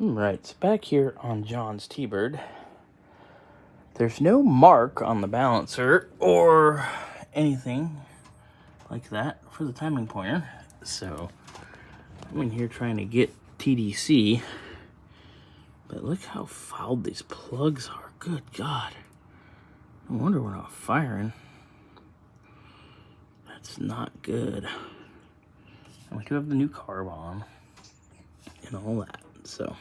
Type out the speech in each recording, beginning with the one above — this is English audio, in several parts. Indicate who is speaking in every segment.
Speaker 1: Right, so back here on John's T-Bird, there's no mark on the balancer or anything like that for the timing pointer. So I'm in here trying to get TDC, but look how fouled these plugs are. Good God. No wonder we're not firing. That's not good. And we do have the new carb on and all that, so.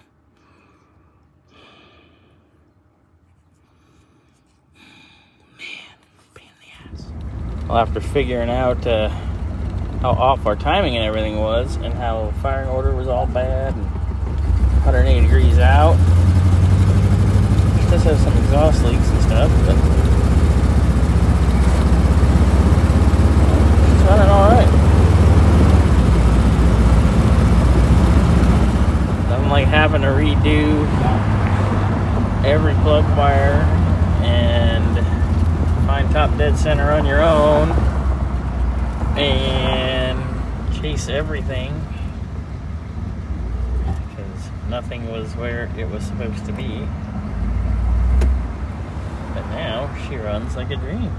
Speaker 1: Well, after figuring out how off our timing and everything was, and how firing order was all bad, and 180 degrees out, it does have some exhaust leaks and stuff, but it's running all right. Nothing like having to redo every plug wire and find top dead center on your own and chase everything because nothing was where it was supposed to be. But now she runs like a dream.